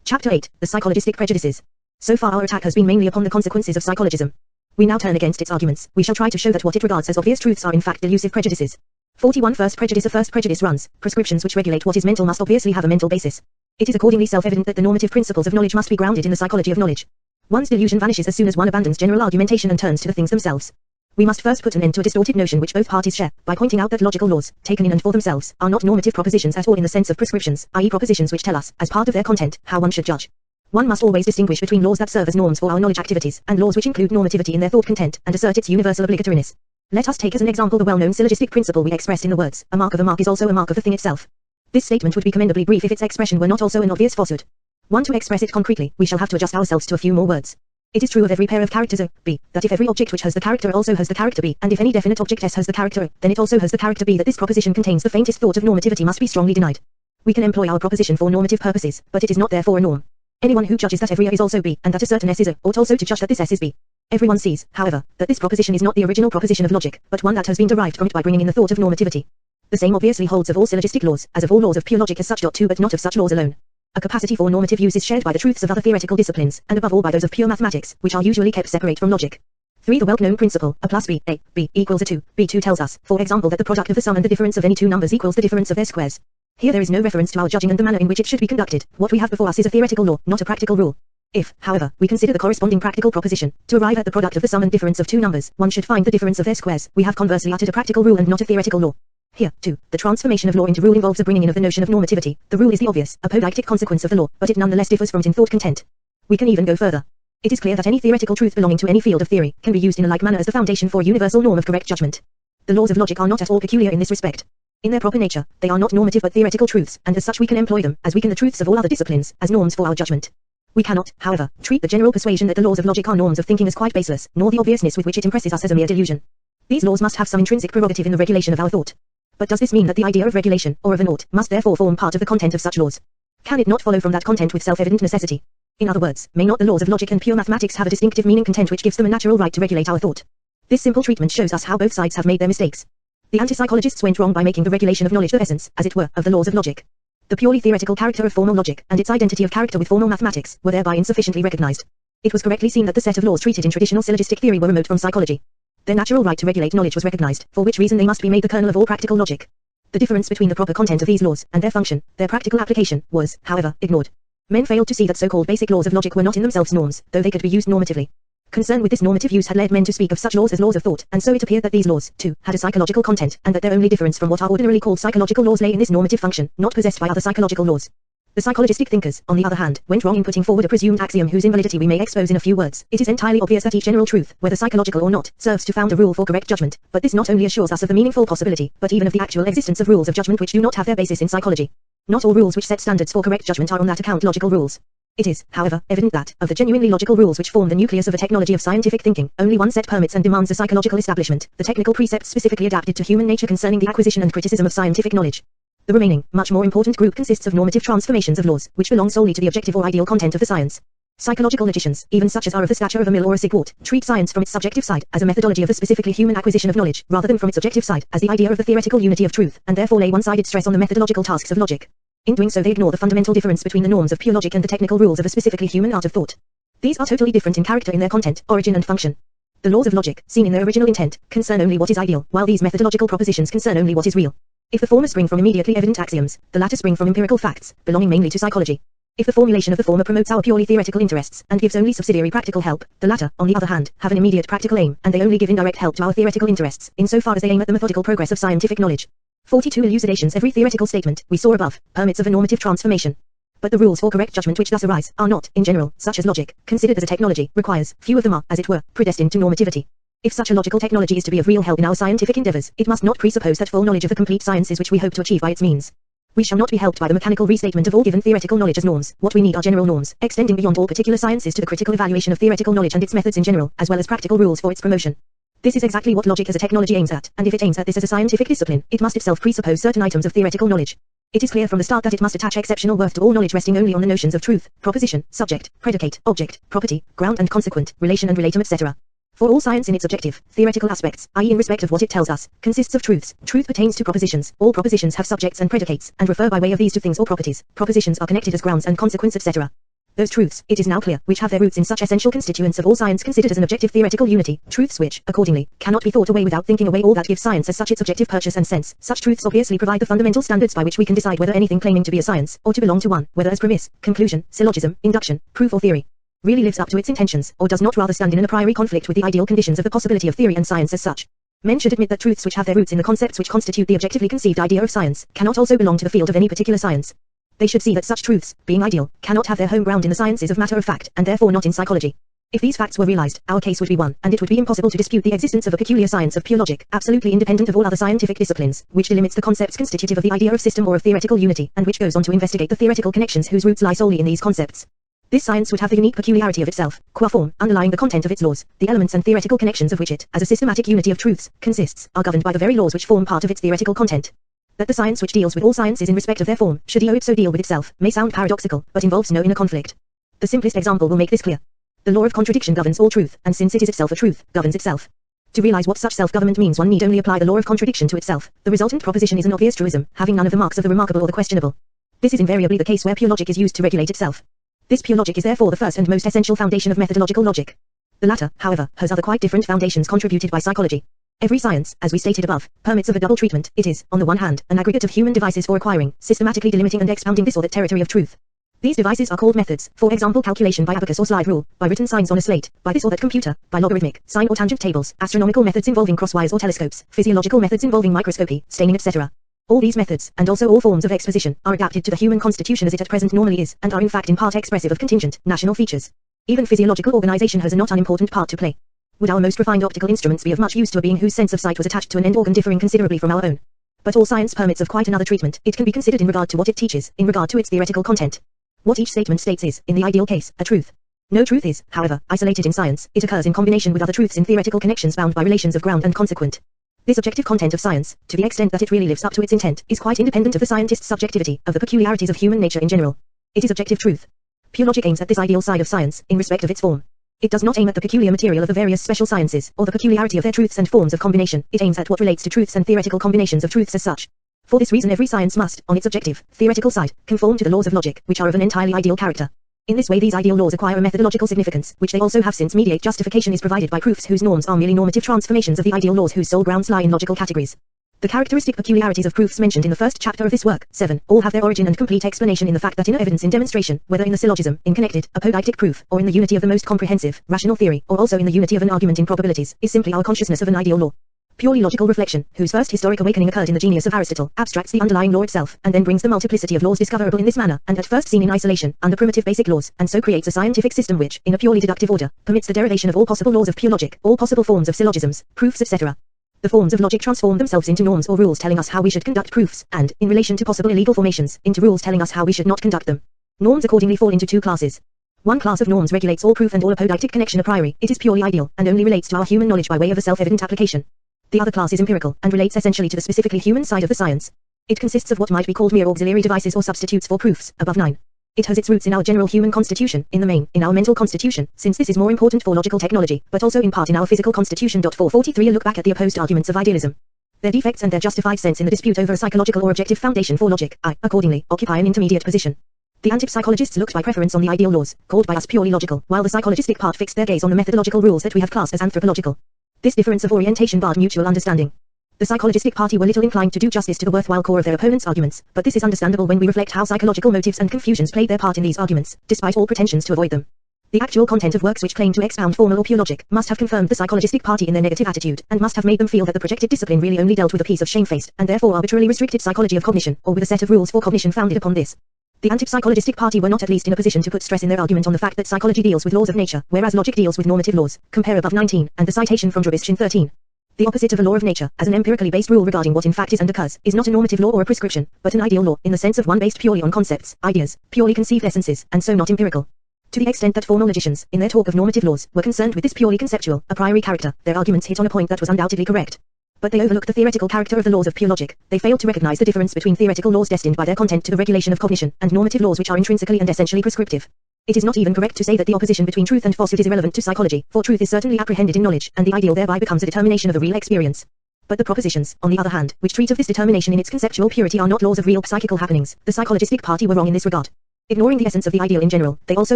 Chapter 8, the psychologistic prejudices. So far our attack has been mainly upon the consequences of psychologism. We now turn against its arguments. We shall try to show that what it regards as obvious truths are in fact delusive prejudices. 41 First prejudice. A first prejudice runs, prescriptions which regulate what is mental must obviously have a mental basis. It is accordingly self-evident that the normative principles of knowledge must be grounded in the psychology of knowledge. One's delusion vanishes as soon as one abandons general argumentation and turns to the things themselves. We must first put an end to a distorted notion which both parties share, by pointing out that logical laws, taken in and for themselves, are not normative propositions at all in the sense of prescriptions, i.e. propositions which tell us, as part of their content, how one should judge. One must always distinguish between laws that serve as norms for our knowledge activities, and laws which include normativity in their thought content, and assert its universal obligatoriness. Let us take as an example the well-known syllogistic principle we expressed in the words, a mark of a mark is also a mark of the thing itself. This statement would be commendably brief if its expression were not also an obvious falsehood. To express it concretely, we shall have to adjust ourselves to a few more words. It is true of every pair of characters A, B, that if every object which has the character also has the character B, and if any definite object S has the character A, then it also has the character B, that this proposition contains the faintest thought of normativity must be strongly denied. We can employ our proposition for normative purposes, but it is not therefore a norm. Anyone who judges that every A is also B, and that a certain S is A, ought also to judge that this S is B. Everyone sees, however, that this proposition is not the original proposition of logic, but one that has been derived from it by bringing in the thought of normativity. The same obviously holds of all syllogistic laws, as of all laws of pure logic as such. Too, but not of such laws alone. A capacity for normative use is shared by the truths of other theoretical disciplines, and above all by those of pure mathematics, which are usually kept separate from logic. 3. The well-known principle, A plus B, A, B, equals A 2, B2 tells us, for example, that the product of the sum and the difference of any two numbers equals the difference of their squares. Here there is no reference to our judging and the manner in which it should be conducted. What we have before us is a theoretical law, not a practical rule. If, however, we consider the corresponding practical proposition, to arrive at the product of the sum and difference of two numbers, one should find the difference of their squares, we have conversely uttered a practical rule and not a theoretical law. Here, too, the transformation of law into rule involves a bringing in of the notion of normativity. The rule is the obvious, apodictic consequence of the law, but it nonetheless differs from it in thought content. We can even go further. It is clear that any theoretical truth belonging to any field of theory can be used in a like manner as the foundation for a universal norm of correct judgment. The laws of logic are not at all peculiar in this respect. In their proper nature, they are not normative but theoretical truths, and as such we can employ them, as we can the truths of all other disciplines, as norms for our judgment. We cannot, however, treat the general persuasion that the laws of logic are norms of thinking as quite baseless, nor the obviousness with which it impresses us as a mere delusion. These laws must have some intrinsic prerogative in the regulation of our thought. But does this mean that the idea of regulation, or of an ought, must therefore form part of the content of such laws? Can it not follow from that content with self-evident necessity? In other words, may not the laws of logic and pure mathematics have a distinctive meaning content which gives them a natural right to regulate our thought? This simple treatment shows us how both sides have made their mistakes. The anti-psychologists went wrong by making the regulation of knowledge the essence, as it were, of the laws of logic. The purely theoretical character of formal logic, and its identity of character with formal mathematics, were thereby insufficiently recognized. It was correctly seen that the set of laws treated in traditional syllogistic theory were remote from psychology. Their natural right to regulate knowledge was recognized, for which reason they must be made the kernel of all practical logic. The difference between the proper content of these laws, and their function, their practical application, was, however, ignored. Men failed to see that so-called basic laws of logic were not in themselves norms, though they could be used normatively. Concern with this normative use had led men to speak of such laws as laws of thought, and so it appeared that these laws, too, had a psychological content, and that their only difference from what are ordinarily called psychological laws lay in this normative function, not possessed by other psychological laws. The psychologistic thinkers, on the other hand, went wrong in putting forward a presumed axiom whose invalidity we may expose in a few words. It is entirely obvious that each general truth, whether psychological or not, serves to found a rule for correct judgment, but this not only assures us of the meaningful possibility, but even of the actual existence of rules of judgment which do not have their basis in psychology. Not all rules which set standards for correct judgment are on that account logical rules. It is, however, evident that, of the genuinely logical rules which form the nucleus of a technology of scientific thinking, only one set permits and demands a psychological establishment, the technical precepts specifically adapted to human nature concerning the acquisition and criticism of scientific knowledge. The remaining, much more important group consists of normative transformations of laws, which belong solely to the objective or ideal content of the science. Psychological logicians, even such as are of the stature of a mill or a sick wart, treat science from its subjective side, as a methodology of the specifically human acquisition of knowledge, rather than from its objective side, as the idea of the theoretical unity of truth, and therefore lay one-sided stress on the methodological tasks of logic. In doing so they ignore the fundamental difference between the norms of pure logic and the technical rules of a specifically human art of thought. These are totally different in character in their content, origin and function. The laws of logic, seen in their original intent, concern only what is ideal, while these methodological propositions concern only what is real. If the former spring from immediately evident axioms, the latter spring from empirical facts, belonging mainly to psychology. If the formulation of the former promotes our purely theoretical interests, and gives only subsidiary practical help, the latter, on the other hand, have an immediate practical aim, and they only give indirect help to our theoretical interests, insofar as they aim at the methodical progress of scientific knowledge. 42 Elucidations. Every theoretical statement, we saw above, permits of a normative transformation. But the rules for correct judgment which thus arise, are not, in general, such as logic, considered as a technology, requires, few of them are, as it were, predestined to normativity. If such a logical technology is to be of real help in our scientific endeavors, it must not presuppose that full knowledge of the complete sciences which we hope to achieve by its means. We shall not be helped by the mechanical restatement of all given theoretical knowledge as norms. What we need are general norms, extending beyond all particular sciences to the critical evaluation of theoretical knowledge and its methods in general, as well as practical rules for its promotion. This is exactly what logic as a technology aims at, and if it aims at this as a scientific discipline, it must itself presuppose certain items of theoretical knowledge. It is clear from the start that it must attach exceptional worth to all knowledge resting only on the notions of truth, proposition, subject, predicate, object, property, ground and consequent, relation and relatum, etc. For all science in its objective, theoretical aspects, i.e. in respect of what it tells us, consists of truths. Truth pertains to propositions. All propositions have subjects and predicates, and refer by way of these to things or properties. Propositions are connected as grounds and consequents, etc. Those truths, it is now clear, which have their roots in such essential constituents of all science considered as an objective theoretical unity, truths which, accordingly, cannot be thought away without thinking away all that gives science as such its objective purchase and sense. Such truths obviously provide the fundamental standards by which we can decide whether anything claiming to be a science, or to belong to one, whether as premise, conclusion, syllogism, induction, proof or theory, really lives up to its intentions, or does not rather stand in a priori conflict with the ideal conditions of the possibility of theory and science as such. Men should admit that truths which have their roots in the concepts which constitute the objectively conceived idea of science, cannot also belong to the field of any particular science. They should see that such truths, being ideal, cannot have their home ground in the sciences of matter of fact, and therefore not in psychology. If these facts were realized, our case would be won, and it would be impossible to dispute the existence of a peculiar science of pure logic, absolutely independent of all other scientific disciplines, which delimits the concepts constitutive of the idea of system or of theoretical unity, and which goes on to investigate the theoretical connections whose roots lie solely in these concepts. This science would have the unique peculiarity of itself, qua form, underlying the content of its laws, the elements and theoretical connections of which it, as a systematic unity of truths, consists, are governed by the very laws which form part of its theoretical content. That the science which deals with all sciences in respect of their form, should it so deal with itself, may sound paradoxical, but involves no inner conflict. The simplest example will make this clear. The law of contradiction governs all truth, and since it is itself a truth, governs itself. To realize what such self-government means, one need only apply the law of contradiction to itself. The resultant proposition is an obvious truism, having none of the marks of the remarkable or the questionable. This is invariably the case where pure logic is used to regulate itself. This pure logic is therefore the first and most essential foundation of methodological logic. The latter, however, has other quite different foundations contributed by psychology. Every science, as we stated above, permits of a double treatment. It is, on the one hand, an aggregate of human devices for acquiring, systematically delimiting and expounding this or that territory of truth. These devices are called methods, for example calculation by abacus or slide rule, by written signs on a slate, by this or that computer, by logarithmic, sine or tangent tables, astronomical methods involving cross wires or telescopes, physiological methods involving microscopy, staining etc. All these methods, and also all forms of exposition, are adapted to the human constitution as it at present normally is, and are in fact in part expressive of contingent, national features. Even physiological organization has a not unimportant part to play. Would our most refined optical instruments be of much use to a being whose sense of sight was attached to an end organ differing considerably from our own? But all science permits of quite another treatment. It can be considered in regard to what it teaches, in regard to its theoretical content. What each statement states is, in the ideal case, a truth. No truth is, however, isolated in science. It occurs in combination with other truths in theoretical connections bound by relations of ground and consequent. This objective content of science, to the extent that it really lives up to its intent, is quite independent of the scientist's subjectivity, of the peculiarities of human nature in general. It is objective truth. Pure logic aims at this ideal side of science, in respect of its form. It does not aim at the peculiar material of the various special sciences, or the peculiarity of their truths and forms of combination. It aims at what relates to truths and theoretical combinations of truths as such. For this reason every science must, on its objective, theoretical side, conform to the laws of logic, which are of an entirely ideal character. In this way these ideal laws acquire a methodological significance, which they also have since mediate justification is provided by proofs whose norms are merely normative transformations of the ideal laws whose sole grounds lie in logical categories. The characteristic peculiarities of proofs mentioned in the first chapter of this work, 7, all have their origin and complete explanation in the fact that inner evidence in demonstration, whether in the syllogism, in connected, apodeictic proof, or in the unity of the most comprehensive, rational theory, or also in the unity of an argument in probabilities, is simply our consciousness of an ideal law. Purely logical reflection, whose first historic awakening occurred in the genius of Aristotle, abstracts the underlying law itself, and then brings the multiplicity of laws discoverable in this manner, and at first seen in isolation, under primitive basic laws, and so creates a scientific system which, in a purely deductive order, permits the derivation of all possible laws of pure logic, all possible forms of syllogisms, proofs etc. The forms of logic transform themselves into norms or rules telling us how we should conduct proofs, and, in relation to possible illegal formations, into rules telling us how we should not conduct them. Norms accordingly fall into two classes. One class of norms regulates all proof and all apodeictic connection a priori. It is purely ideal, and only relates to our human knowledge by way of a self-evident application. The other class is empirical, and relates essentially to the specifically human side of the science. It consists of what might be called mere auxiliary devices or substitutes for proofs, above 9. It has its roots in our general human constitution, in the main, in our mental constitution, since this is more important for logical technology, but also in part in our physical constitution. 443 A look back at the opposed arguments of idealism. Their defects and their justified sense in the dispute over a psychological or objective foundation for logic, accordingly, occupy an intermediate position. The anti-psychologists looked by preference on the ideal laws, called by us purely logical, while the psychologistic part fixed their gaze on the methodological rules that we have classed as anthropological. This difference of orientation barred mutual understanding. The psychologistic party were little inclined to do justice to the worthwhile core of their opponents' arguments, but this is understandable when we reflect how psychological motives and confusions played their part in these arguments, despite all pretensions to avoid them. The actual content of works which claim to expound formal or pure logic must have confirmed the psychologistic party in their negative attitude, and must have made them feel that the projected discipline really only dealt with a piece of shamefaced, and therefore arbitrarily restricted psychology of cognition, or with a set of rules for cognition founded upon this. The anti-psychologistic party were not at least in a position to put stress in their argument on the fact that psychology deals with laws of nature, whereas logic deals with normative laws. Compare above 19, and the citation from Drobishin 13. The opposite of a law of nature, as an empirically based rule regarding what in fact is and occurs, is not a normative law or a prescription, but an ideal law, in the sense of one based purely on concepts, ideas, purely conceived essences, and so not empirical. To the extent that formal logicians, in their talk of normative laws, were concerned with this purely conceptual, a priori character, their arguments hit on a point that was undoubtedly correct. But they overlooked the theoretical character of the laws of pure logic. They failed to recognize the difference between theoretical laws destined by their content to the regulation of cognition, and normative laws which are intrinsically and essentially prescriptive. It is not even correct to say that the opposition between truth and falsehood is irrelevant to psychology, for truth is certainly apprehended in knowledge, and the ideal thereby becomes a determination of a real experience. But the propositions, on the other hand, which treat of this determination in its conceptual purity are not laws of real psychical happenings. The psychologistic party were wrong in this regard. Ignoring the essence of the ideal in general, they also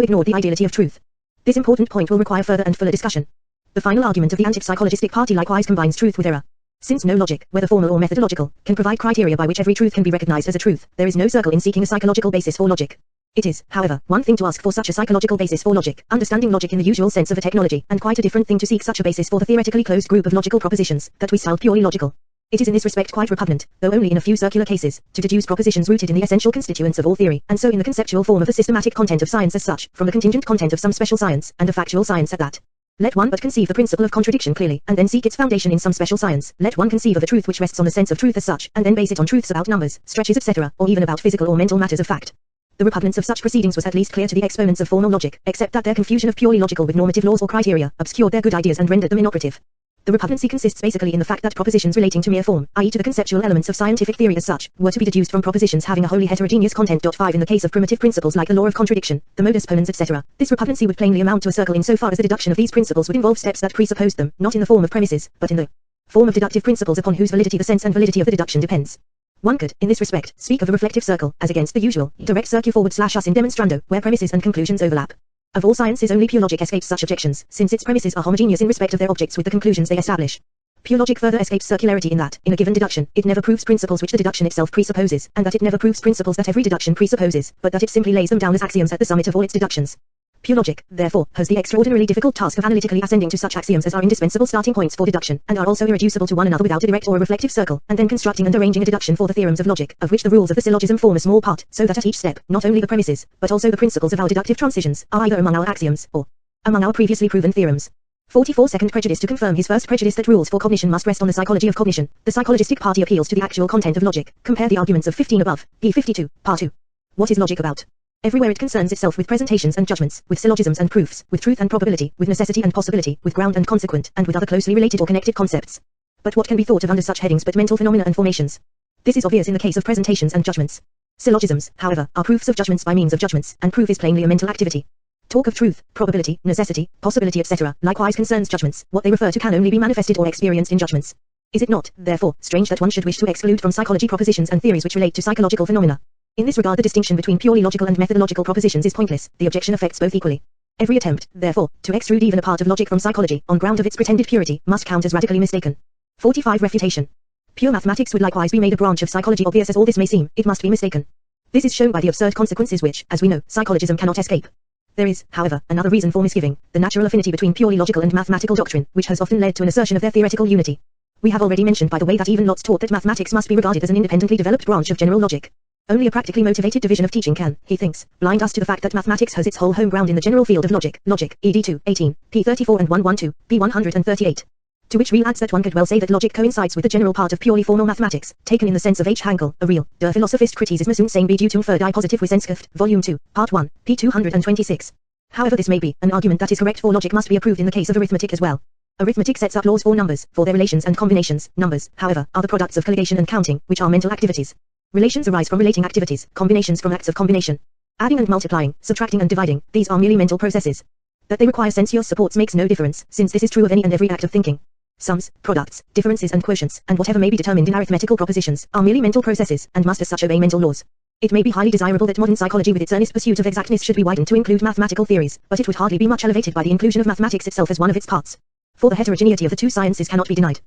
ignored the ideality of truth. This important point will require further and fuller discussion. The final argument of the anti-psychologistic party likewise combines truth with error. Since no logic, whether formal or methodological, can provide criteria by which every truth can be recognized as a truth, there is no circle in seeking a psychological basis for logic. It is, however, one thing to ask for such a psychological basis for logic, understanding logic in the usual sense of a technology, and quite a different thing to seek such a basis for the theoretically closed group of logical propositions that we style purely logical. It is in this respect quite repugnant, though only in a few circular cases, to deduce propositions rooted in the essential constituents of all theory, and so in the conceptual form of the systematic content of science as such, from the contingent content of some special science, and of factual science at that. Let one but conceive the principle of contradiction clearly, and then seek its foundation in some special science. Let one conceive of a truth which rests on the sense of truth as such, and then base it on truths about numbers, stretches etc., or even about physical or mental matters of fact. The repugnance of such proceedings was at least clear to the exponents of formal logic, except that their confusion of purely logical with normative laws or criteria, obscured their good ideas and rendered them inoperative. The repugnancy consists basically in the fact that propositions relating to mere form, i.e. to the conceptual elements of scientific theory as such, were to be deduced from propositions having a wholly heterogeneous content. 5 In the case of primitive principles like the law of contradiction, the modus ponens etc., this repugnancy would plainly amount to a circle insofar as the deduction of these principles would involve steps that presupposed them, not in the form of premises, but in the form of deductive principles upon whose validity the sense and validity of the deduction depends. One could, in this respect, speak of a reflective circle, as against the usual, direct circle forward/us in demonstrando, where premises and conclusions overlap. Of all sciences only pure logic escapes such objections, since its premises are homogeneous in respect of their objects with the conclusions they establish. Pure logic further escapes circularity in that, in a given deduction, it never proves principles which the deduction itself presupposes, and that it never proves principles that every deduction presupposes, but that it simply lays them down as axioms at the summit of all its deductions. Pure logic, therefore, has the extraordinarily difficult task of analytically ascending to such axioms as are indispensable starting points for deduction, and are also irreducible to one another without a direct or a reflective circle, and then constructing and arranging a deduction for the theorems of logic, of which the rules of the syllogism form a small part, so that at each step, not only the premises, but also the principles of our deductive transitions, are either among our axioms, or among our previously proven theorems. 44 Second prejudice. To confirm his first prejudice that rules for cognition must rest on the psychology of cognition, the psychologistic party appeals to the actual content of logic. Compare the arguments of 15 above, p. 52, part 2. What is logic about? Everywhere it concerns itself with presentations and judgments, with syllogisms and proofs, with truth and probability, with necessity and possibility, with ground and consequent, and with other closely related or connected concepts. But what can be thought of under such headings but mental phenomena and formations? This is obvious in the case of presentations and judgments. Syllogisms, however, are proofs of judgments by means of judgments, and proof is plainly a mental activity. Talk of truth, probability, necessity, possibility etc. likewise concerns judgments. What they refer to can only be manifested or experienced in judgments. Is it not, therefore, strange that one should wish to exclude from psychology propositions and theories which relate to psychological phenomena? In this regard the distinction between purely logical and methodological propositions is pointless. The objection affects both equally. Every attempt, therefore, to extrude even a part of logic from psychology, on ground of its pretended purity, must count as radically mistaken. 45 Refutation. Pure mathematics would likewise be made a branch of psychology. Obvious as all this may seem, it must be mistaken. This is shown by the absurd consequences which, as we know, psychologism cannot escape. There is, however, another reason for misgiving, the natural affinity between purely logical and mathematical doctrine, which has often led to an assertion of their theoretical unity. We have already mentioned by the way that even Lotz taught that mathematics must be regarded as an independently developed branch of general logic. Only a practically motivated division of teaching can, he thinks, blind us to the fact that mathematics has its whole home ground in the general field of logic, ed. 2, 18, p. 34 and 112, p. 138. To which Real adds that one could well say that logic coincides with the general part of purely formal mathematics, taken in the sense of H. Hankel, a real, der Philosophist Kritisismus und seine Bedeutung für die positive Wissenschaft, Volume 2, Part 1, p. 226. However this may be, an argument that is correct for logic must be approved in the case of arithmetic as well. Arithmetic sets up laws for numbers, for their relations and combinations. Numbers, however, are the products of colligation and counting, which are mental activities. Relations arise from relating activities, combinations from acts of combination. Adding and multiplying, subtracting and dividing, these are merely mental processes. That they require sensuous supports makes no difference, since this is true of any and every act of thinking. Sums, products, differences and quotients, and whatever may be determined in arithmetical propositions, are merely mental processes, and must as such obey mental laws. It may be highly desirable that modern psychology with its earnest pursuit of exactness should be widened to include mathematical theories, but it would hardly be much elevated by the inclusion of mathematics itself as one of its parts. For the heterogeneity of the two sciences cannot be denied.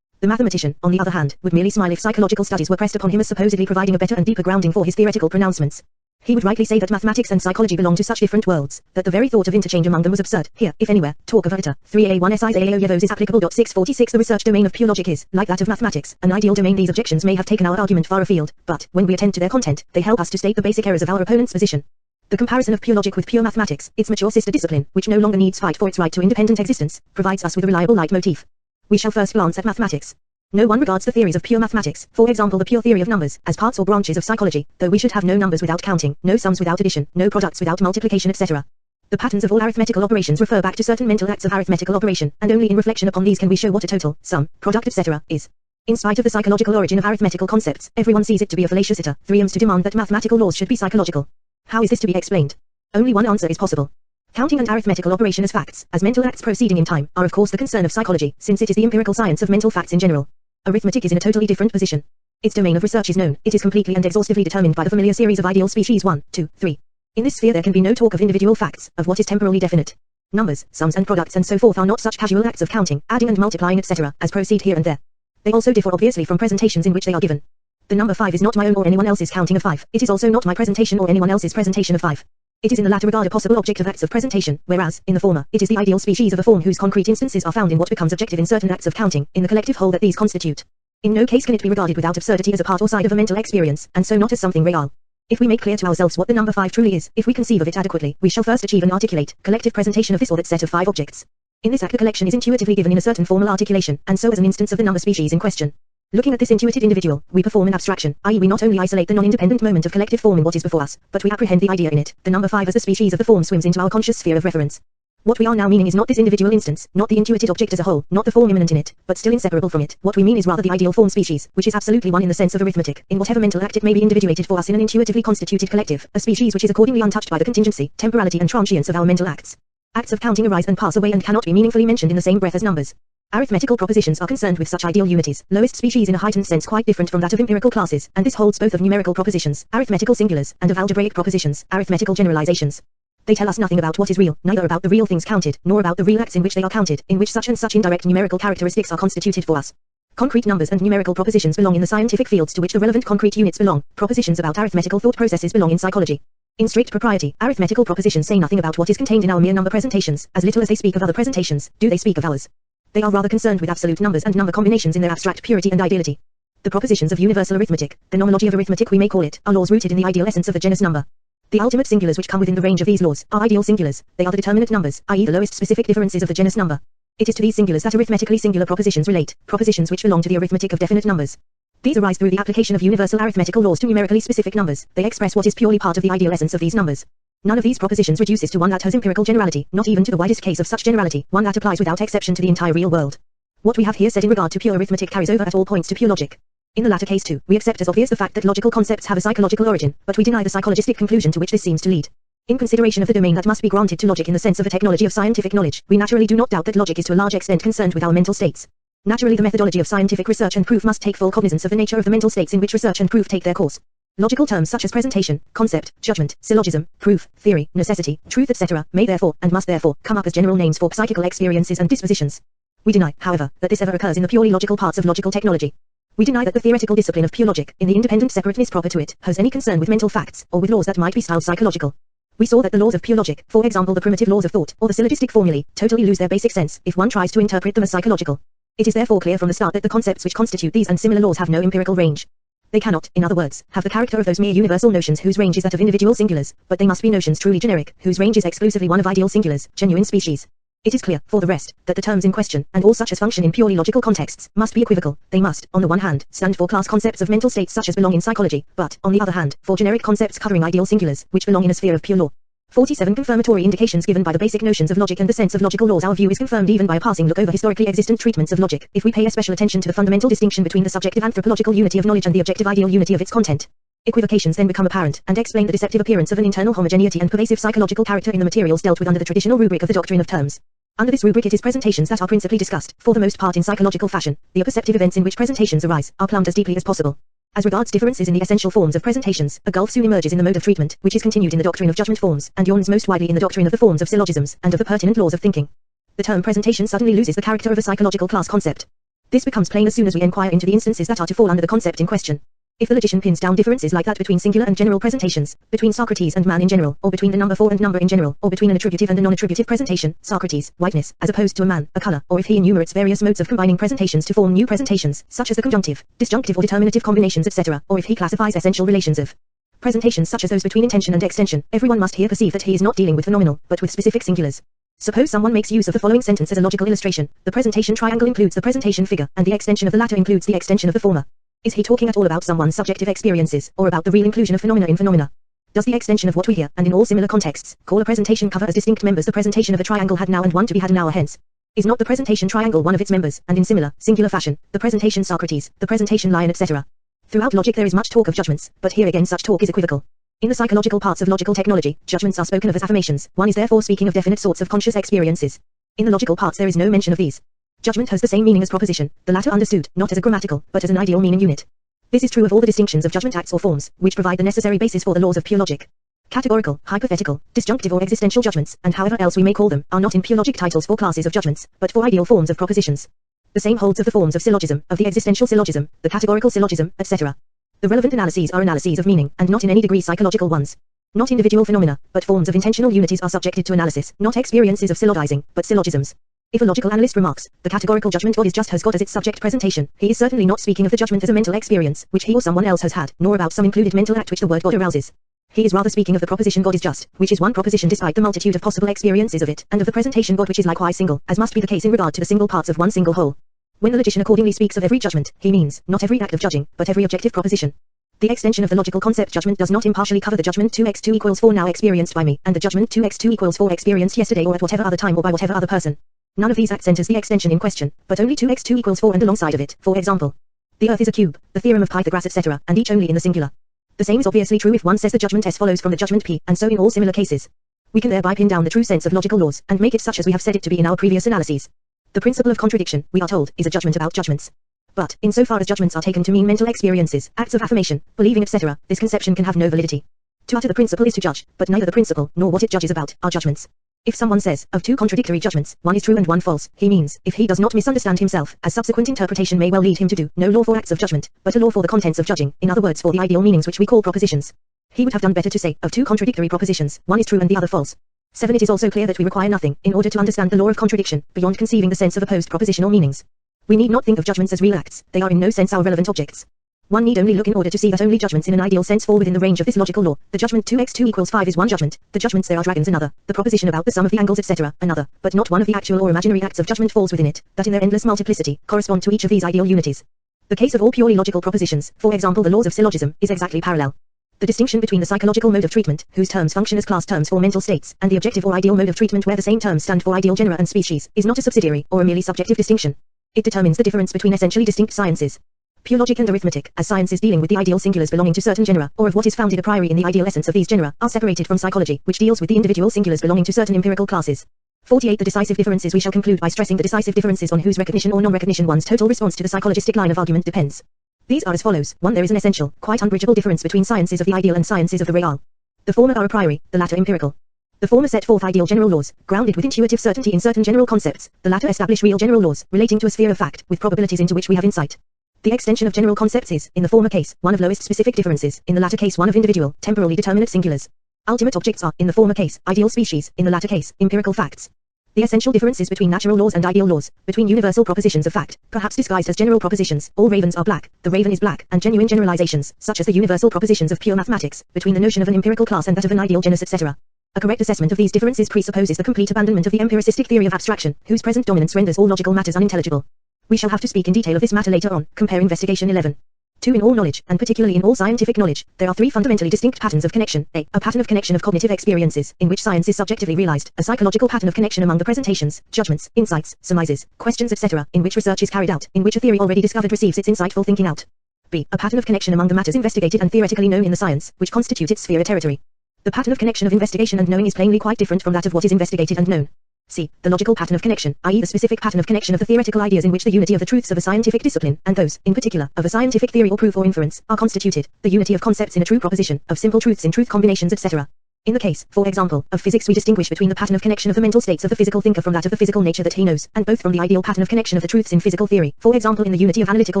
The mathematician, on the other hand, would merely smile if psychological studies were pressed upon him as supposedly providing a better and deeper grounding for his theoretical pronouncements. He would rightly say that mathematics and psychology belong to such different worlds, that the very thought of interchange among them was absurd. Here, if anywhere, talk of Vita, 3a1 SIAO is applicable. 646 The research domain of pure logic is, like that of mathematics, an ideal domain. These objections may have taken our argument far afield, but, when we attend to their content, they help us to state the basic errors of our opponent's position. The comparison of pure logic with pure mathematics, its mature sister discipline, which no longer needs fight for its right to independent existence, provides us with a reliable leitmotif. We shall first glance at mathematics. No one regards the theories of pure mathematics, for example the pure theory of numbers, as parts or branches of psychology, though we should have no numbers without counting, no sums without addition, no products without multiplication etc. The patterns of all arithmetical operations refer back to certain mental acts of arithmetical operation, and only in reflection upon these can we show what a total, sum, product etc. is. In spite of the psychological origin of arithmetical concepts, everyone sees it to be a fallacious theorem to demand that mathematical laws should be psychological. How is this to be explained? Only one answer is possible. Counting and arithmetical operation as facts, as mental acts proceeding in time, are of course the concern of psychology, since it is the empirical science of mental facts in general. Arithmetic is in a totally different position. Its domain of research is known, it is completely and exhaustively determined by the familiar series of ideal species 1, 2, 3. In this sphere there can be no talk of individual facts, of what is temporally definite. Numbers, sums and products and so forth are not such casual acts of counting, adding and multiplying etc., as proceed here and there. They also differ obviously from presentations in which they are given. The number 5 is not my own or anyone else's counting of 5, it is also not my presentation or anyone else's presentation of 5. It is in the latter regard a possible object of acts of presentation, whereas, in the former, it is the ideal species of a form whose concrete instances are found in what becomes objective in certain acts of counting, in the collective whole that these constitute. In no case can it be regarded without absurdity as a part or side of a mental experience, and so not as something real. If we make clear to ourselves what the number 5 truly is, if we conceive of it adequately, we shall first achieve an articulate, collective presentation of this or that set of 5 objects. In this act the collection is intuitively given in a certain formal articulation, and so as an instance of the number species in question. Looking at this intuited individual, we perform an abstraction, i.e. we not only isolate the non-independent moment of collective form in what is before us, but we apprehend the idea in it. The number 5 as the species of the form swims into our conscious sphere of reference. What we are now meaning is not this individual instance, not the intuited object as a whole, not the form immanent in it, but still inseparable from it. What we mean is rather the ideal form species, which is absolutely one in the sense of arithmetic, in whatever mental act it may be individuated for us in an intuitively constituted collective, a species which is accordingly untouched by the contingency, temporality and transience of our mental acts. Acts of counting arise and pass away and cannot be meaningfully mentioned in the same breath as numbers. Arithmetical propositions are concerned with such ideal unities, lowest species in a heightened sense quite different from that of empirical classes, and this holds both of numerical propositions, arithmetical singulars, and of algebraic propositions, arithmetical generalizations. They tell us nothing about what is real, neither about the real things counted, nor about the real acts in which they are counted, in which such and such indirect numerical characteristics are constituted for us. Concrete numbers and numerical propositions belong in the scientific fields to which the relevant concrete units belong. Propositions about arithmetical thought processes belong in psychology. In strict propriety, arithmetical propositions say nothing about what is contained in our mere number presentations, as little as they speak of other presentations, do they speak of ours. They are rather concerned with absolute numbers and number combinations in their abstract purity and ideality. The propositions of universal arithmetic, the nomology of arithmetic we may call it, are laws rooted in the ideal essence of the genus number. The ultimate singulars which come within the range of these laws are ideal singulars, they are the determinate numbers, i.e. the lowest specific differences of the genus number. It is to these singulars that arithmetically singular propositions relate, propositions which belong to the arithmetic of definite numbers. These arise through the application of universal arithmetical laws to numerically specific numbers, they express what is purely part of the ideal essence of these numbers. None of these propositions reduces to one that has empirical generality, not even to the widest case of such generality, one that applies without exception to the entire real world. What we have here said in regard to pure arithmetic carries over at all points to pure logic. In the latter case too, we accept as obvious the fact that logical concepts have a psychological origin, but we deny the psychologistic conclusion to which this seems to lead. In consideration of the domain that must be granted to logic in the sense of a technology of scientific knowledge, we naturally do not doubt that logic is to a large extent concerned with our mental states. Naturally the methodology of scientific research and proof must take full cognizance of the nature of the mental states in which research and proof take their course. Logical terms such as presentation, concept, judgment, syllogism, proof, theory, necessity, truth etc. may therefore, and must therefore, come up as general names for psychical experiences and dispositions. We deny, however, that this ever occurs in the purely logical parts of logical technology. We deny that the theoretical discipline of pure logic, in the independent separateness proper to it, has any concern with mental facts, or with laws that might be styled psychological. We saw that the laws of pure logic, for example the primitive laws of thought, or the syllogistic formulae, totally lose their basic sense, if one tries to interpret them as psychological. It is therefore clear from the start that the concepts which constitute these and similar laws have no empirical range. They cannot, in other words, have the character of those mere universal notions whose range is that of individual singulars, but they must be notions truly generic, whose range is exclusively one of ideal singulars, genuine species. It is clear, for the rest, that the terms in question, and all such as function in purely logical contexts, must be equivocal. They must, on the one hand, stand for class concepts of mental states such as belong in psychology, but, on the other hand, for generic concepts covering ideal singulars, which belong in a sphere of pure law. 47 confirmatory indications given by the basic notions of logic and the sense of logical laws. Our view is confirmed even by a passing look over historically existent treatments of logic, if we pay especial attention to the fundamental distinction between the subjective anthropological unity of knowledge and the objective ideal unity of its content. Equivocations then become apparent, and explain the deceptive appearance of an internal homogeneity and pervasive psychological character in the materials dealt with under the traditional rubric of the doctrine of terms. Under this rubric it is presentations that are principally discussed, for the most part in psychological fashion. The apperceptive events in which presentations arise, are plumbed as deeply as possible. As regards differences in the essential forms of presentations, a gulf soon emerges in the mode of treatment, which is continued in the doctrine of judgment forms, and yawns most widely in the doctrine of the forms of syllogisms, and of the pertinent laws of thinking. The term presentation suddenly loses the character of a psychological class concept. This becomes plain as soon as we inquire into the instances that are to fall under the concept in question. If the logician pins down differences like that between singular and general presentations, between Socrates and man in general, or between the number 4 and number in general, or between an attributive and a non-attributive presentation, Socrates, whiteness, as opposed to a man, a color, or if he enumerates various modes of combining presentations to form new presentations, such as the conjunctive, disjunctive or determinative combinations etc., or if he classifies essential relations of presentations such as those between intension and extension, everyone must here perceive that he is not dealing with phenomenal, but with specific singulars. Suppose someone makes use of the following sentence as a logical illustration: the presentation triangle includes the presentation figure, and the extension of the latter includes the extension of the former. Is he talking at all about someone's subjective experiences, or about the real inclusion of phenomena in phenomena? Does the extension of what we hear, and in all similar contexts, call a presentation cover as distinct members the presentation of a triangle had now and one to be had an hour hence? Is not the presentation triangle one of its members, and in similar, singular fashion, the presentation Socrates, the presentation lion etc.? Throughout logic there is much talk of judgments, but here again such talk is equivocal. In the psychological parts of logical technology, judgments are spoken of as affirmations, one is therefore speaking of definite sorts of conscious experiences. In the logical parts there is no mention of these. Judgment has the same meaning as proposition, the latter understood, not as a grammatical, but as an ideal meaning unit. This is true of all the distinctions of judgment acts or forms, which provide the necessary basis for the laws of pure logic. Categorical, hypothetical, disjunctive or existential judgments, and however else we may call them, are not in pure logic titles for classes of judgments, but for ideal forms of propositions. The same holds of the forms of syllogism, of the existential syllogism, the categorical syllogism, etc. The relevant analyses are analyses of meaning, and not in any degree psychological ones. Not individual phenomena, but forms of intentional unities are subjected to analysis, not experiences of syllogizing, but syllogisms. If a logical analyst remarks, the categorical judgment God is just has God as its subject presentation, he is certainly not speaking of the judgment as a mental experience, which he or someone else has had, nor about some included mental act which the word God arouses. He is rather speaking of the proposition God is just, which is one proposition despite the multitude of possible experiences of it, and of the presentation God which is likewise single, as must be the case in regard to the single parts of one single whole. When the logician accordingly speaks of every judgment, he means, not every act of judging, but every objective proposition. The extension of the logical concept judgment does not impartially cover the judgment 2x2 equals 4 now experienced by me, and the judgment 2x2 equals 4 experienced yesterday or at whatever other time or by whatever other person. None of these acts enters the extension in question, but only 2x2 equals 4 and alongside of it, for example. The earth is a cube, the theorem of Pythagoras etc., and each only in the singular. The same is obviously true if one says the judgment S follows from the judgment P, and so in all similar cases. We can thereby pin down the true sense of logical laws, and make it such as we have said it to be in our previous analyses. The principle of contradiction, we are told, is a judgment about judgments. But, insofar as judgments are taken to mean mental experiences, acts of affirmation, believing etc., this conception can have no validity. To utter the principle is to judge, but neither the principle, nor what it judges about, are judgments. If someone says, of two contradictory judgments, one is true and one false, he means, if he does not misunderstand himself, as subsequent interpretation may well lead him to do, no law for acts of judgment, but a law for the contents of judging, in other words for the ideal meanings which we call propositions. He would have done better to say, of two contradictory propositions, one is true and the other false. 7. It is also clear that we require nothing, in order to understand the law of contradiction, beyond conceiving the sense of opposed propositional meanings. We need not think of judgments as real acts, they are in no sense our relevant objects. One need only look in order to see that only judgments in an ideal sense fall within the range of this logical law. The judgment 2x2 equals 5 is one judgment, the judgments there are dragons another, the proposition about the sum of the angles etc. another, but not one of the actual or imaginary acts of judgment falls within it, that in their endless multiplicity, correspond to each of these ideal unities. The case of all purely logical propositions, for example the laws of syllogism, is exactly parallel. The distinction between the psychological mode of treatment, whose terms function as class terms for mental states, and the objective or ideal mode of treatment where the same terms stand for ideal genera and species, is not a subsidiary, or a merely subjective distinction. It determines the difference between essentially distinct sciences. Pure logic and arithmetic, as sciences dealing with the ideal singulars belonging to certain genera, or of what is founded a priori in the ideal essence of these genera, are separated from psychology, which deals with the individual singulars belonging to certain empirical classes. 48. The decisive differences. We shall conclude by stressing the decisive differences on whose recognition or non-recognition one's total response to the psychologistic line of argument depends. These are as follows. 1. There is an essential, quite unbridgeable difference between sciences of the ideal and sciences of the real. The former are a priori, the latter empirical. The former set forth ideal general laws, grounded with intuitive certainty in certain general concepts, the latter establish real general laws, relating to a sphere of fact, with probabilities into which we have insight. The extension of general concepts is, in the former case, one of lowest specific differences, in the latter case one of individual, temporally determinate singulars. Ultimate objects are, in the former case, ideal species, in the latter case, empirical facts. The essential differences between natural laws and ideal laws, between universal propositions of fact, perhaps disguised as general propositions, all ravens are black, the raven is black, and genuine generalizations, such as the universal propositions of pure mathematics, between the notion of an empirical class and that of an ideal genus etc. A correct assessment of these differences presupposes the complete abandonment of the empiricistic theory of abstraction, whose present dominance renders all logical matters unintelligible. We shall have to speak in detail of this matter later on, compare investigation 11. 2. In all knowledge, and particularly in all scientific knowledge, there are three fundamentally distinct patterns of connection. A pattern of connection of cognitive experiences, in which science is subjectively realized. A psychological pattern of connection among the presentations, judgments, insights, surmises, questions etc., in which research is carried out, in which a theory already discovered receives its insightful thinking out. B. A pattern of connection among the matters investigated and theoretically known in the science, which constitute its sphere of territory. The pattern of connection of investigation and knowing is plainly quite different from that of what is investigated and known. C. The logical pattern of connection, i.e. the specific pattern of connection of the theoretical ideas in which the unity of the truths of a scientific discipline, and those, in particular, of a scientific theory or proof or inference, are constituted, the unity of concepts in a true proposition, of simple truths in truth combinations etc. In the case, for example, of physics we distinguish between the pattern of connection of the mental states of the physical thinker from that of the physical nature that he knows, and both from the ideal pattern of connection of the truths in physical theory, for example in the unity of analytical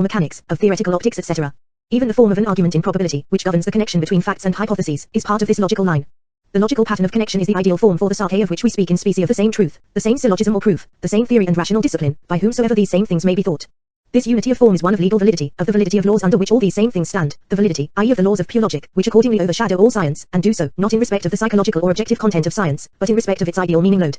mechanics, of theoretical optics etc. Even the form of an argument in probability, which governs the connection between facts and hypotheses, is part of this logical line. The logical pattern of connection is the ideal form for the sarke of which we speak in specie of the same truth, the same syllogism or proof, the same theory and rational discipline, by whomsoever these same things may be thought. This unity of form is one of legal validity, of the validity of laws under which all these same things stand, the validity, i.e. of the laws of pure logic, which accordingly overshadow all science, and do so, not in respect of the psychological or objective content of science, but in respect of its ideal meaning load.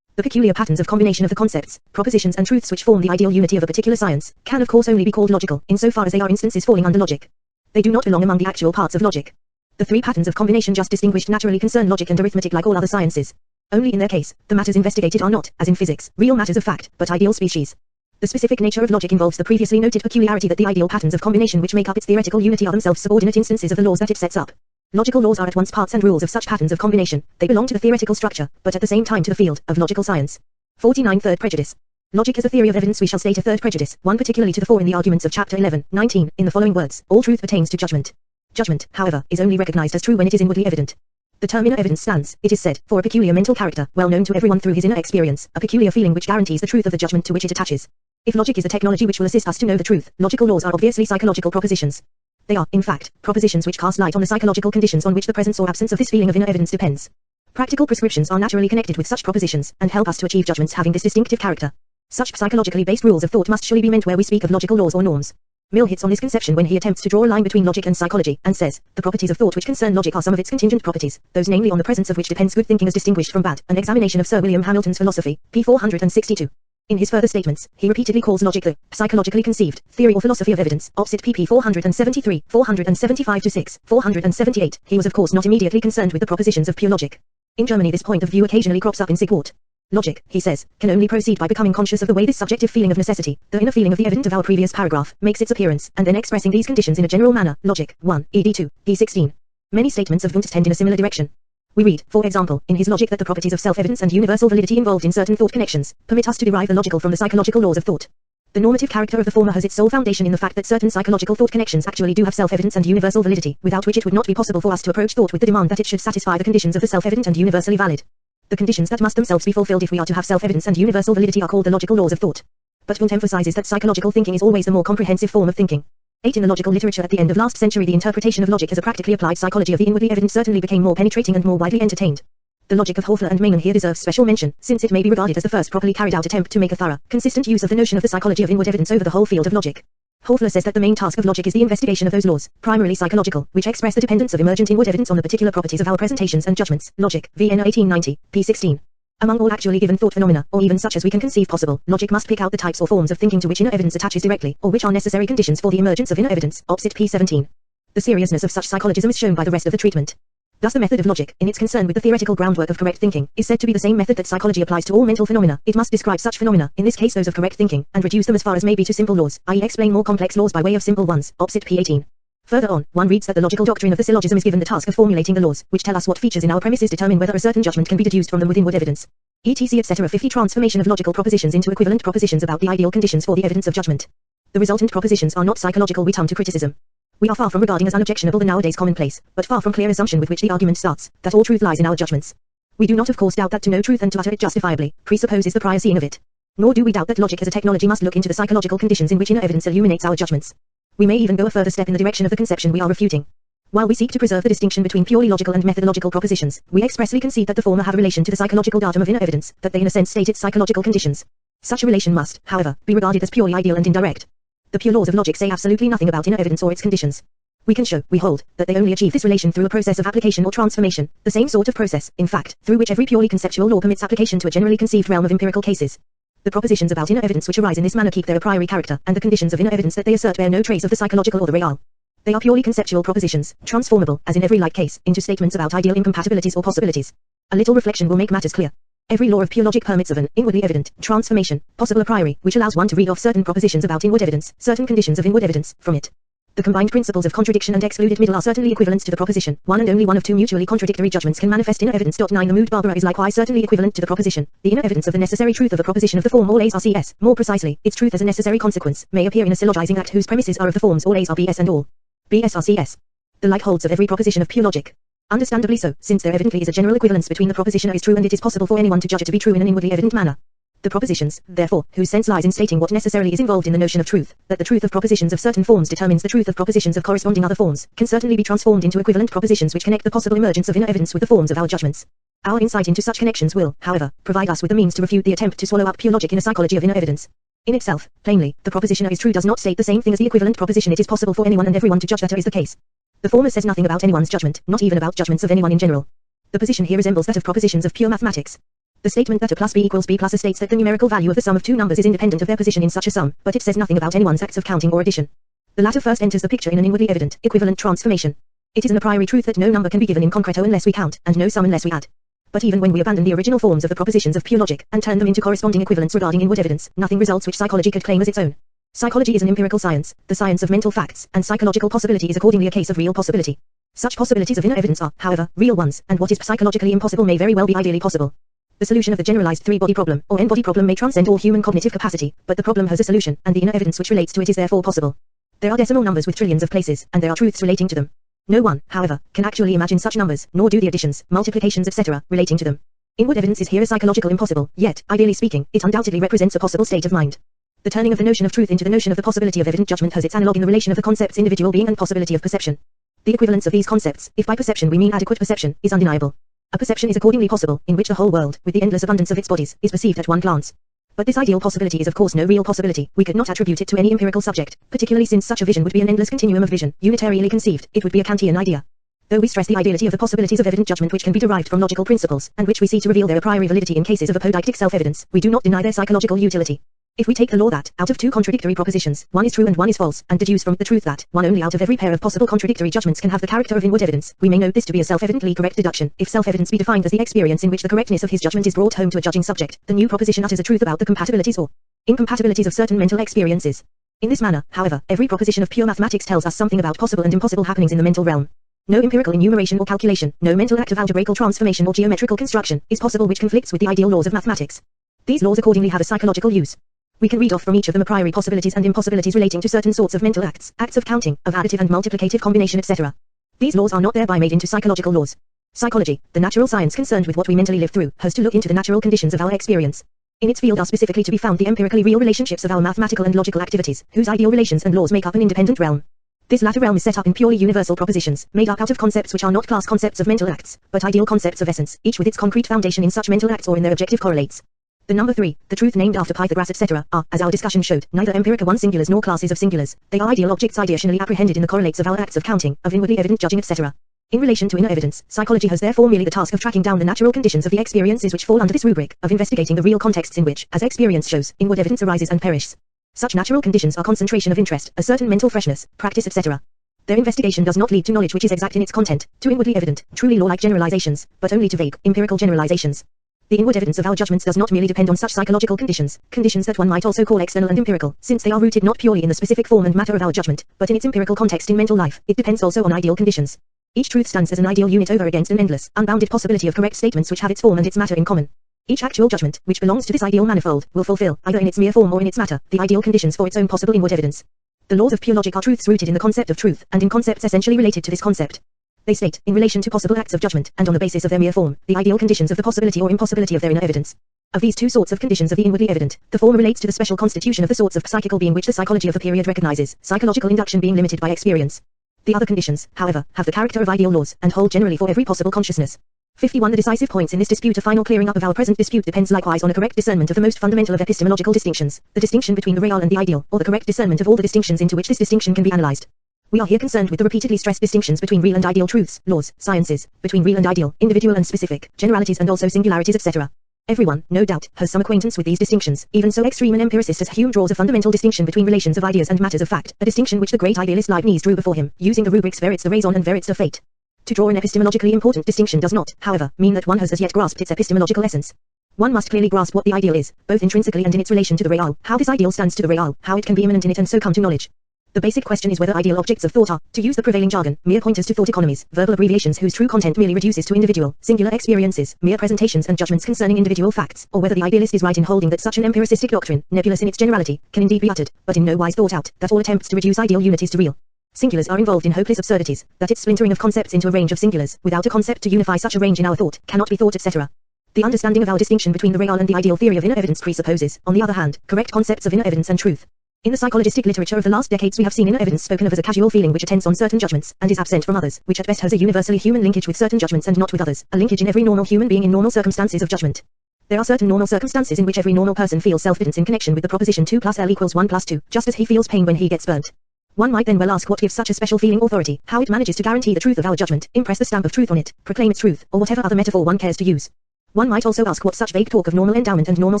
The peculiar patterns of combination of the concepts, propositions and truths which form the ideal unity of a particular science, can of course only be called logical, insofar as they are instances falling under logic. They do not belong among the actual parts of logic. The three patterns of combination just distinguished naturally concern logic and arithmetic like all other sciences. Only in their case, the matters investigated are not, as in physics, real matters of fact, but ideal species. The specific nature of logic involves the previously noted peculiarity that the ideal patterns of combination which make up its theoretical unity are themselves subordinate instances of the laws that it sets up. Logical laws are at once parts and rules of such patterns of combination. They belong to the theoretical structure, but at the same time to the field of logical science. 49. Third prejudice. Logic as a theory of evidence. We shall state a third prejudice, one particularly to the fore in the arguments of chapter 11, 19, in the following words: all truth pertains to judgment. Judgment, however, is only recognized as true when it is inwardly evident. The term inner evidence stands, it is said, for a peculiar mental character, well known to everyone through his inner experience, a peculiar feeling which guarantees the truth of the judgment to which it attaches. If logic is a technology which will assist us to know the truth, logical laws are obviously psychological propositions. They are, in fact, propositions which cast light on the psychological conditions on which the presence or absence of this feeling of inner evidence depends. Practical prescriptions are naturally connected with such propositions, and help us to achieve judgments having this distinctive character. Such psychologically based rules of thought must surely be meant where we speak of logical laws or norms. Mill hits on this conception when he attempts to draw a line between logic and psychology, and says, the properties of thought which concern logic are some of its contingent properties, those namely on the presence of which depends good thinking as distinguished from bad, an examination of Sir William Hamilton's philosophy, p. 462. In his further statements, he repeatedly calls logic the psychologically conceived theory or philosophy of evidence, opposite pp. 473, 475-6, 478. He was of course not immediately concerned with the propositions of pure logic. In Germany this point of view occasionally crops up in Sigwart. Logic, he says, can only proceed by becoming conscious of the way this subjective feeling of necessity, the inner feeling of the evident of our previous paragraph, makes its appearance, and then expressing these conditions in a general manner. Logic, 1, ed. 2, p. 16. Many statements of Wundt tend in a similar direction. We read, for example, in his logic that the properties of self-evidence and universal validity involved in certain thought connections, permit us to derive the logical from the psychological laws of thought. The normative character of the former has its sole foundation in the fact that certain psychological thought connections actually do have self-evidence and universal validity, without which it would not be possible for us to approach thought with the demand that it should satisfy the conditions of the self-evident and universally valid. The conditions that must themselves be fulfilled if we are to have self-evidence and universal validity are called the logical laws of thought. But Wundt emphasizes that psychological thinking is always the more comprehensive form of thinking. 8. In the logical literature at the end of last century, the interpretation of logic as a practically applied psychology of the inwardly evident certainly became more penetrating and more widely entertained. The logic of Hoefler and Meinon here deserves special mention, since it may be regarded as the first properly carried out attempt to make a thorough, consistent use of the notion of the psychology of inward evidence over the whole field of logic. Hoefler says that the main task of logic is the investigation of those laws, primarily psychological, which express the dependence of emergent inward evidence on the particular properties of our presentations and judgments. Logic, Vienna 1890, p. 16. Among all actually given thought phenomena, or even such as we can conceive possible, logic must pick out the types or forms of thinking to which inner evidence attaches directly, or which are necessary conditions for the emergence of inner evidence, opposite p. 17. The seriousness of such psychologism is shown by the rest of the treatment. Thus the method of logic, in its concern with the theoretical groundwork of correct thinking, is said to be the same method that psychology applies to all mental phenomena. It must describe such phenomena, in this case those of correct thinking, and reduce them as far as may be to simple laws, i.e. explain more complex laws by way of simple ones, opposite p. 18. Further on, one reads that the logical doctrine of the syllogism is given the task of formulating the laws, which tell us what features in our premises determine whether a certain judgment can be deduced from them with inward evidence. etc. etc. 50. Transformation of logical propositions into equivalent propositions about the ideal conditions for the evidence of judgment. The resultant propositions are not psychological. We come to criticism. We are far from regarding as unobjectionable the nowadays commonplace, but far from clear assumption with which the argument starts, that all truth lies in our judgments. We do not of course doubt that to know truth and to utter it justifiably, presupposes the prior seeing of it. Nor do we doubt that logic as a technology must look into the psychological conditions in which inner evidence illuminates our judgments. We may even go a further step in the direction of the conception we are refuting. While we seek to preserve the distinction between purely logical and methodological propositions, we expressly concede that the former have a relation to the psychological datum of inner evidence, that they in a sense state its psychological conditions. Such a relation must, however, be regarded as purely ideal and indirect. The pure laws of logic say absolutely nothing about inner evidence or its conditions. We can show, we hold, that they only achieve this relation through a process of application or transformation, the same sort of process, in fact, through which every purely conceptual law permits application to a generally conceived realm of empirical cases. The propositions about inner evidence which arise in this manner keep their a priori character, and the conditions of inner evidence that they assert bear no trace of the psychological or the real. They are purely conceptual propositions, transformable, as in every like case, into statements about ideal incompatibilities or possibilities. A little reflection will make matters clear. Every law of pure logic permits of an inwardly evident transformation, possible a priori, which allows one to read off certain propositions about inward evidence, certain conditions of inward evidence, from it. The combined principles of contradiction and excluded middle are certainly equivalent to the proposition. One and only one of two mutually contradictory judgments can manifest inner evidence. 9. The mood Barbara is likewise certainly equivalent to the proposition. The inner evidence of the necessary truth of a proposition of the form all A's are CS. More precisely, its truth as a necessary consequence may appear in a syllogizing act whose premises are of the forms all A's are BS and all BS are CS. The like holds of every proposition of pure logic. Understandably so, since there evidently is a general equivalence between the proposition A is true and it is possible for anyone to judge it to be true in an inwardly evident manner. The propositions, therefore, whose sense lies in stating what necessarily is involved in the notion of truth, that the truth of propositions of certain forms determines the truth of propositions of corresponding other forms, can certainly be transformed into equivalent propositions which connect the possible emergence of inner evidence with the forms of our judgments. Our insight into such connections will, however, provide us with the means to refute the attempt to swallow up pure logic in a psychology of inner evidence. In itself, plainly, the proposition A is true does not state the same thing as the equivalent proposition it is possible for anyone and everyone to judge that A is the case. The former says nothing about anyone's judgment, not even about judgments of anyone in general. The position here resembles that of propositions of pure mathematics. The statement that a plus b equals b plus a states that the numerical value of the sum of two numbers is independent of their position in such a sum, but it says nothing about anyone's acts of counting or addition. The latter first enters the picture in an inwardly evident, equivalent transformation. It is an a priori truth that no number can be given in concreto unless we count, and no sum unless we add. But even when we abandon the original forms of the propositions of pure logic, and turn them into corresponding equivalents regarding inward evidence, nothing results which psychology could claim as its own. Psychology is an empirical science, the science of mental facts, and psychological possibility is accordingly a case of real possibility. Such possibilities of inner evidence are, however, real ones, and what is psychologically impossible may very well be ideally possible. The solution of the generalized three-body problem, or n-body problem may transcend all human cognitive capacity, but the problem has a solution, and the inner evidence which relates to it is therefore possible. There are decimal numbers with trillions of places, and there are truths relating to them. No one, however, can actually imagine such numbers, nor do the additions, multiplications etc., relating to them. Inward evidence is here a psychological impossible, yet, ideally speaking, it undoubtedly represents a possible state of mind. The turning of the notion of truth into the notion of the possibility of evident judgment has its analog in the relation of the concepts individual being and possibility of perception. The equivalence of these concepts, if by perception we mean adequate perception, is undeniable. A perception is accordingly possible, in which the whole world, with the endless abundance of its bodies, is perceived at one glance. But this ideal possibility is of course no real possibility. We could not attribute it to any empirical subject, particularly since such a vision would be an endless continuum of vision, unitarily conceived. It would be a Kantian idea. Though we stress the ideality of the possibilities of evident judgment which can be derived from logical principles, and which we see to reveal their a priori validity in cases of apodeictic self-evidence, we do not deny their psychological utility. If we take the law that, out of two contradictory propositions, one is true and one is false, and deduce from the truth that, one only out of every pair of possible contradictory judgments can have the character of inward evidence, we may note this to be a self-evidently correct deduction. If self-evidence be defined as the experience in which the correctness of his judgment is brought home to a judging subject, the new proposition utters a truth about the compatibilities or incompatibilities of certain mental experiences. In this manner, however, every proposition of pure mathematics tells us something about possible and impossible happenings in the mental realm. No empirical enumeration or calculation, no mental act of algebraical transformation or geometrical construction, is possible which conflicts with the ideal laws of mathematics. These laws accordingly have a psychological use. We can read off from each of them a priori possibilities and impossibilities relating to certain sorts of mental acts, acts of counting, of additive and multiplicative combination etc. These laws are not thereby made into psychological laws. Psychology, the natural science concerned with what we mentally live through, has to look into the natural conditions of our experience. In its field are specifically to be found the empirically real relationships of our mathematical and logical activities, whose ideal relations and laws make up an independent realm. This latter realm is set up in purely universal propositions, made up out of concepts which are not class concepts of mental acts, but ideal concepts of essence, each with its concrete foundation in such mental acts or in their objective correlates. The number 3, the truth named after Pythagoras etc., are, as our discussion showed, neither empirical one singulars nor classes of singulars. They are ideal objects ideationally apprehended in the correlates of our acts of counting, of inwardly evident judging etc. In relation to inner evidence, psychology has therefore merely the task of tracking down the natural conditions of the experiences which fall under this rubric, of investigating the real contexts in which, as experience shows, inward evidence arises and perishes. Such natural conditions are concentration of interest, a certain mental freshness, practice etc. Their investigation does not lead to knowledge which is exact in its content, to inwardly evident, truly law-like generalizations, but only to vague, empirical generalizations. The inward evidence of our judgments does not merely depend on such psychological conditions, conditions that one might also call external and empirical, since they are rooted not purely in the specific form and matter of our judgment, but in its empirical context in mental life. It depends also on ideal conditions. Each truth stands as an ideal unit over against an endless, unbounded possibility of correct statements which have its form and its matter in common. Each actual judgment, which belongs to this ideal manifold, will fulfill, either in its mere form or in its matter, the ideal conditions for its own possible inward evidence. The laws of pure logic are truths rooted in the concept of truth, and in concepts essentially related to this concept. They state, in relation to possible acts of judgment, and on the basis of their mere form, the ideal conditions of the possibility or impossibility of their inner evidence. Of these two sorts of conditions of the inwardly evident, the former relates to the special constitution of the sorts of psychical being which the psychology of the period recognizes, psychological induction being limited by experience. The other conditions, however, have the character of ideal laws, and hold generally for every possible consciousness. 51 The decisive points in this dispute. A final clearing up of our present dispute depends likewise on a correct discernment of the most fundamental of epistemological distinctions, the distinction between the real and the ideal, or the correct discernment of all the distinctions into which this distinction can be analyzed. We are here concerned with the repeatedly stressed distinctions between real and ideal truths, laws, sciences, between real and ideal, individual and specific, generalities and also singularities etc. Everyone, no doubt, has some acquaintance with these distinctions. Even so extreme an empiricist as Hume draws a fundamental distinction between relations of ideas and matters of fact, a distinction which the great idealist Leibniz drew before him, using the rubrics Verits de raison and Verits de fate. To draw an epistemologically important distinction does not, however, mean that one has as yet grasped its epistemological essence. One must clearly grasp what the ideal is, both intrinsically and in its relation to the real, how this ideal stands to the real, how it can be immanent in it and so come to knowledge. The basic question is whether ideal objects of thought are, to use the prevailing jargon, mere pointers to thought economies, verbal abbreviations whose true content merely reduces to individual, singular experiences, mere presentations and judgments concerning individual facts, or whether the idealist is right in holding that such an empiricistic doctrine, nebulous in its generality, can indeed be uttered, but in no wise thought out, that all attempts to reduce ideal unities to real singulars are involved in hopeless absurdities, that its splintering of concepts into a range of singulars, without a concept to unify such a range in our thought, cannot be thought etc. The understanding of our distinction between the real and the ideal theory of inner evidence presupposes, on the other hand, correct concepts of inner evidence and truth. In the psychologistic literature of the last decades we have seen inner evidence spoken of as a casual feeling which attends on certain judgments, and is absent from others, which at best has a universally human linkage with certain judgments and not with others, a linkage in every normal human being in normal circumstances of judgment. There are certain normal circumstances in which every normal person feels self-evidence in connection with the proposition 2 + L = 1 + 2, just as he feels pain when he gets burnt. One might then well ask what gives such a special feeling authority, how it manages to guarantee the truth of our judgment, impress the stamp of truth on it, proclaim its truth, or whatever other metaphor one cares to use. One might also ask what such vague talk of normal endowment and normal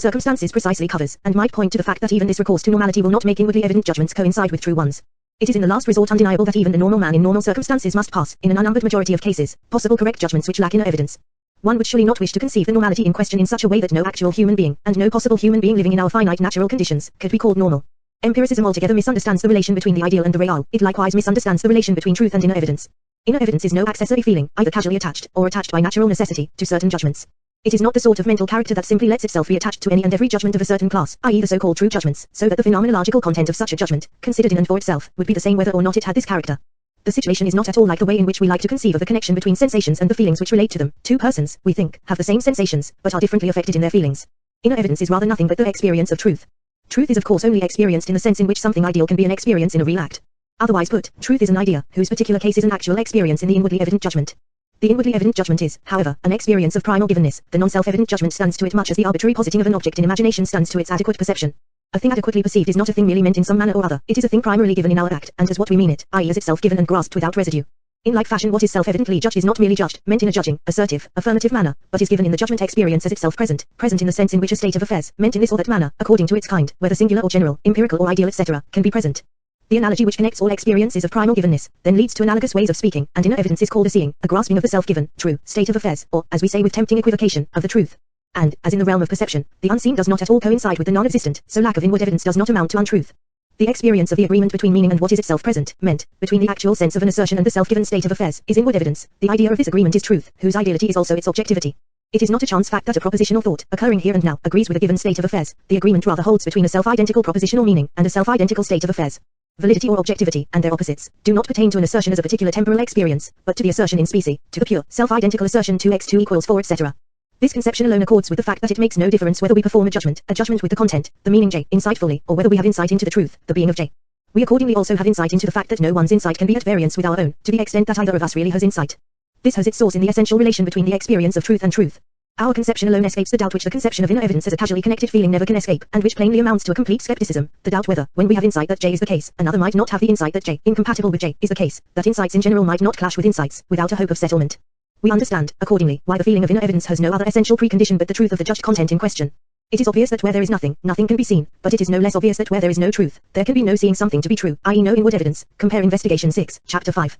circumstances precisely covers, and might point to the fact that even this recourse to normality will not make inwardly evident judgments coincide with true ones. It is in the last resort undeniable that even the normal man in normal circumstances must pass, in an unnumbered majority of cases, possible correct judgments which lack inner evidence. One would surely not wish to conceive the normality in question in such a way that no actual human being, and no possible human being living in our finite natural conditions, could be called normal. Empiricism altogether misunderstands the relation between the ideal and the real. It likewise misunderstands the relation between truth and inner evidence. Inner evidence is no accessory feeling, either casually attached, or attached by natural necessity, to certain judgments. It is not the sort of mental character that simply lets itself be attached to any and every judgment of a certain class, i.e. the so-called true judgments, so that the phenomenological content of such a judgment, considered in and for itself, would be the same whether or not it had this character. The situation is not at all like the way in which we like to conceive of the connection between sensations and the feelings which relate to them. Two persons, we think, have the same sensations, but are differently affected in their feelings. Inner evidence is rather nothing but the experience of truth. Truth is of course only experienced in the sense in which something ideal can be an experience in a real act. Otherwise put, truth is an idea, whose particular case is an actual experience in the inwardly evident judgment. The inwardly evident judgment is, however, an experience of primal givenness. The non-self-evident judgment stands to it much as the arbitrary positing of an object in imagination stands to its adequate perception. A thing adequately perceived is not a thing merely meant in some manner or other. It is a thing primarily given in our act, and as what we mean it, i.e. as itself given and grasped without residue. In like fashion, what is self-evidently judged is not merely judged, meant in a judging, assertive, affirmative manner, but is given in the judgment experience as itself present, present in the sense in which a state of affairs, meant in this or that manner, according to its kind, whether singular or general, empirical or ideal, etc., can be present. The analogy which connects all experiences of primal givenness, then leads to analogous ways of speaking, and inner evidence is called a seeing, a grasping of the self-given, true, state of affairs, or, as we say with tempting equivocation, of the truth. And, as in the realm of perception, the unseen does not at all coincide with the non-existent, so lack of inward evidence does not amount to untruth. The experience of the agreement between meaning and what is itself present, meant, between the actual sense of an assertion and the self-given state of affairs, is inward evidence. The idea of this agreement is truth, whose ideality is also its objectivity. It is not a chance fact that a proposition or thought, occurring here and now, agrees with a given state of affairs. The agreement rather holds between a self-identical proposition or meaning, and a self-identical state of affairs. Validity or objectivity, and their opposites, do not pertain to an assertion as a particular temporal experience, but to the assertion in specie, to the pure, self-identical assertion 2x2 equals 4 etc. This conception alone accords with the fact that it makes no difference whether we perform a judgment with the content, the meaning J, insightfully, or whether we have insight into the truth, the being of J. We accordingly also have insight into the fact that no one's insight can be at variance with our own, to the extent that either of us really has insight. This has its source in the essential relation between the experience of truth and truth. Our conception alone escapes the doubt which the conception of inner evidence as a casually connected feeling never can escape, and which plainly amounts to a complete skepticism, the doubt whether, when we have insight that J is the case, another might not have the insight that J, incompatible with J, is the case, that insights in general might not clash with insights, without a hope of settlement. We understand, accordingly, why the feeling of inner evidence has no other essential precondition but the truth of the judged content in question. It is obvious that where there is nothing, nothing can be seen, but it is no less obvious that where there is no truth, there can be no seeing something to be true, i.e. no inward evidence. Compare Investigation 6, Chapter 5.